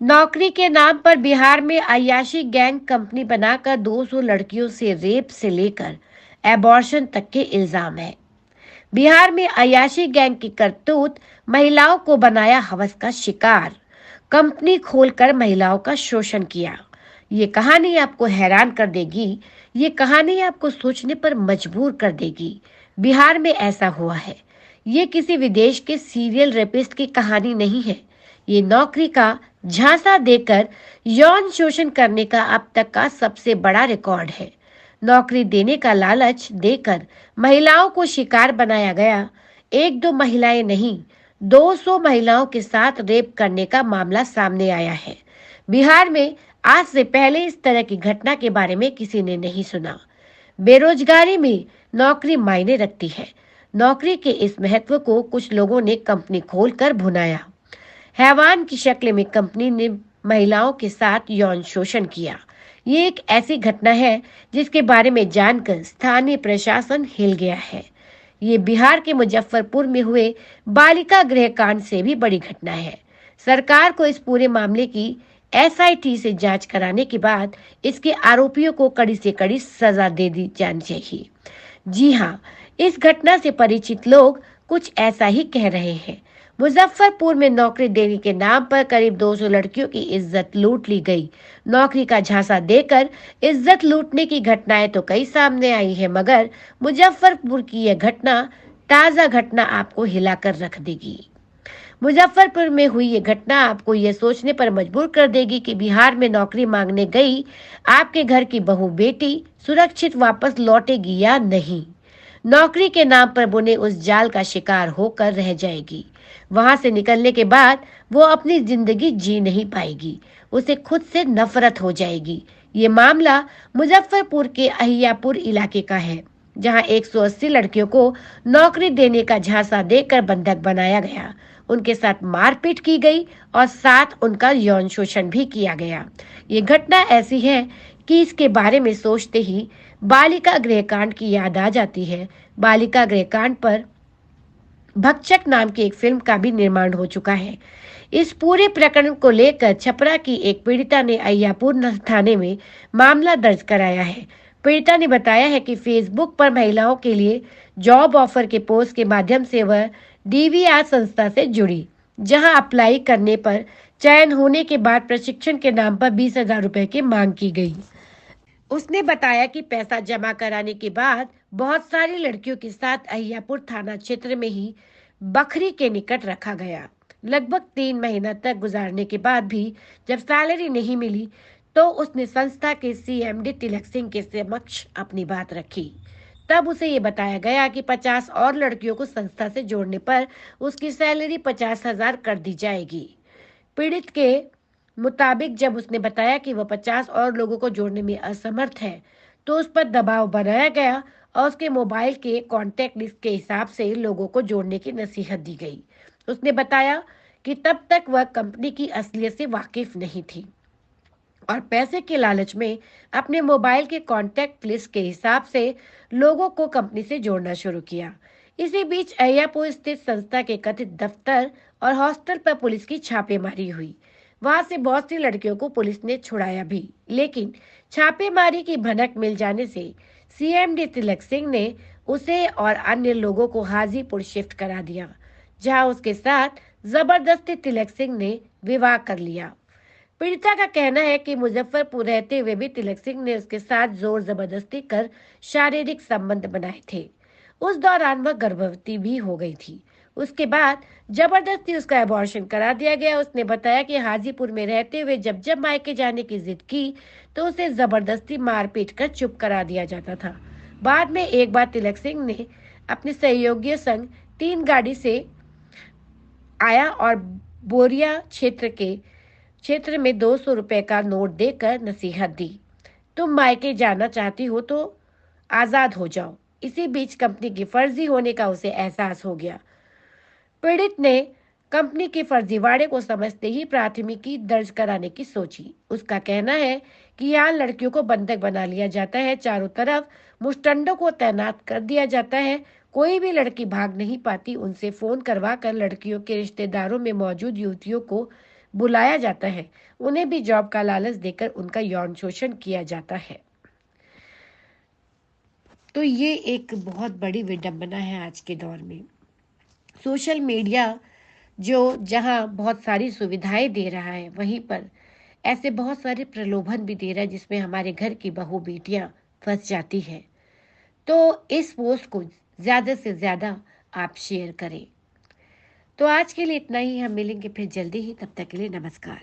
नौकरी के नाम पर बिहार में अय्याशी गैंग कंपनी बनाकर 200 लड़कियों से रेप से लेकर एबॉर्शन तक के इल्जाम है। बिहार में अय्याशी गैंग की करतूत, महिलाओं को बनाया हवस का शिकार, कंपनी खोलकर महिलाओं का शोषण किया। ये कहानी आपको हैरान कर देगी। ये कहानी आपको सोचने पर मजबूर कर देगी। बिहार में ऐसा हुआ है। ये किसी विदेश के सीरियल रेपिस्ट की कहानी नहीं है। ये नौकरी का झांसा देकर यौन शोषण करने का अब तक का सबसे बड़ा रिकॉर्ड है। नौकरी देने का लालच देकर महिलाओं को शिकार बनाया गया। एक दो महिलाएं नहीं, 200 महिलाओं के साथ रेप करने का मामला सामने आया है। बिहार में आज से पहले इस तरह की घटना के बारे में किसी ने नहीं सुना। बेरोजगारी में नौकरी मायने रखती है। नौकरी के इस महत्व को कुछ लोगों ने कंपनी खोलकर भुनाया। हैवान की शक्ल में कंपनी ने महिलाओं के साथ यौन शोषण किया। ये एक ऐसी घटना है जिसके बारे में जानकर स्थानीय प्रशासन हिल गया है। ये बिहार के मुजफ्फरपुर में हुए बालिका गृह कांड से भी बड़ी घटना है। सरकार को इस पूरे मामले की एसआईटी से जांच कराने के बाद इसके आरोपियों को कड़ी से कड़ी सजा दे दी जानी चाहिए। जी हाँ, इस घटना से परिचित लोग कुछ ऐसा ही कह रहे हैं। मुजफ्फरपुर में नौकरी देने के नाम पर करीब 200 लड़कियों की इज्जत लूट ली गई। नौकरी का झांसा देकर इज्जत लूटने की घटनाएं तो कई सामने आई है, मगर मुजफ्फरपुर की यह घटना, ताजा घटना आपको हिलाकर रख देगी। मुजफ्फरपुर में हुई ये घटना आपको ये सोचने पर मजबूर कर देगी कि बिहार में नौकरी मांगने गई आपके घर की बहू बेटी सुरक्षित वापस लौटेगी या नहीं। नौकरी के नाम पर बुने उस जाल का शिकार होकर रह जाएगी। वहां से निकलने के बाद वो अपनी जिंदगी जी नहीं पाएगी। उसे खुद से नफरत हो जाएगी। ये मामला मुजफ्फरपुर के अहियापुर इलाके का है, जहां 180 लड़कियों को नौकरी देने का झांसा देकर बंधक बनाया गया। उनके साथ मारपीट की गई और साथ उनका यौन शोषण भी किया गया। ये घटना ऐसी है कि इसके बारे में सोचते ही बालिका गृहकांड की याद आ जाती है। बालिका गृहकांड पर भक्षक नाम की एक फिल्म का भी निर्माण हो चुका है। इस पूरे प्रकरण को लेकर छपरा की एक पीड़िता ने अय्यापुर थाने में मामला दर्ज कराया है। पीड़िता ने बताया है कि फेसबुक पर महिलाओं के लिए जॉब ऑफर के पोस्ट के माध्यम से वह डीवीआर संस्था से जुड़ी, जहां अप्लाई करने पर चयन होने के बाद प्रशिक्षण के नाम पर 20,000 रुपए की मांग की गई। उसने बताया कि पैसा जमा कराने के बाद बहुत सारी लड़कियों के साथ अहियापुर थाना क्षेत्र में ही बखरी के निकट रखा गया। लगभग 3 महीना तक गुजारने के बाद भी जब सैलरी नहीं मिली तो उसने संस्था के सीएमडी तिलक सिंह के समक्ष अपनी बात रखी। तब उसे ये बताया गया कि 50 और लड़कियों को संस्था से जोड़ने पर उसकी सैलरी 50,000 कर दी जाएगी। पीड़ित के मुताबिक जब उसने बताया कि वह 50 और लोगों को जोड़ने में असमर्थ है, तो उस पर दबाव बनाया गया और उसके मोबाइल के कॉन्टैक्ट लिस्ट के हिसाब से लोगों को जोड़ने की नसीहत दी गई। उसने बताया कि तब तक वह कंपनी की असलियत से वाकिफ नहीं थी और पैसे के लालच में अपने मोबाइल के कॉन्टैक्ट लिस्ट के हिसाब से लोगों को कंपनी से जोड़ना शुरू किया। इसी बीच अय्यापुर स्थित संस्था के कथित दफ्तर और हॉस्टल पर पुलिस की छापेमारी हुई। वहां से बहुत सी लड़कियों को पुलिस ने छुड़ाया भी, लेकिन छापेमारी की भनक मिल जाने से सीएमडी तिलक सिंह ने उसे और अन्य लोगों को हाजीपुर शिफ्ट करा दिया, जहां उसके साथ जबरदस्ती तिलक सिंह ने विवाह कर लिया। पीड़िता का कहना है कि मुजफ्फरपुर रहते हुए भी तिलक सिंह ने उसके साथ जोर जबरदस्ती कर शारीरिक संबंध बनाए थे। उस दौरान वह गर्भवती भी हो गई थी। उसके बाद जबरदस्ती उसका एबॉर्शन करा दिया गया। उसने बताया कि हाजीपुर में रहते हुए जब जब मायके जाने की जिद की तो उसे जबरदस्ती मारपीट कर चुप करा दिया जाता था। बाद में एक बार तिलक सिंह ने अपने सहयोगियों संग 3 गाड़ी से आया और बोरिया क्षेत्र में 200 रुपए का नोट देकर नसीहत दी, तुम मायके जाना चाहती हो तो आजाद हो जाओ। इसी बीच कंपनी की फर्जी होने का उसे एहसास हो गया। पीड़ित ने कंपनी के फर्जीवाड़े को समझते ही प्राथमिकी दर्ज कराने की सोची। उसका कहना है कि यहाँ लड़कियों को बंधक बना लिया जाता है, चारों तरफ मुस्टंडों को तैनात कर दिया जाता है, कोई भी लड़की भाग नहीं पाती। उनसे फोन करवा कर लड़कियों के रिश्तेदारों में मौजूद युवतियों को बुलाया जाता है, उन्हें भी जॉब का लालच देकर उनका यौन शोषण किया जाता है। तो ये एक बहुत बड़ी विडंबना है आज के दौर में। सोशल मीडिया जो जहाँ बहुत सारी सुविधाएं दे रहा है, वहीं पर ऐसे बहुत सारे प्रलोभन भी दे रहा है जिसमें हमारे घर की बहू बेटियां फंस जाती है। तो इस पोस्ट को ज़्यादा से ज़्यादा आप शेयर करें। तो आज के लिए इतना ही, हम मिलेंगे फिर जल्दी ही, तब तक के लिए नमस्कार।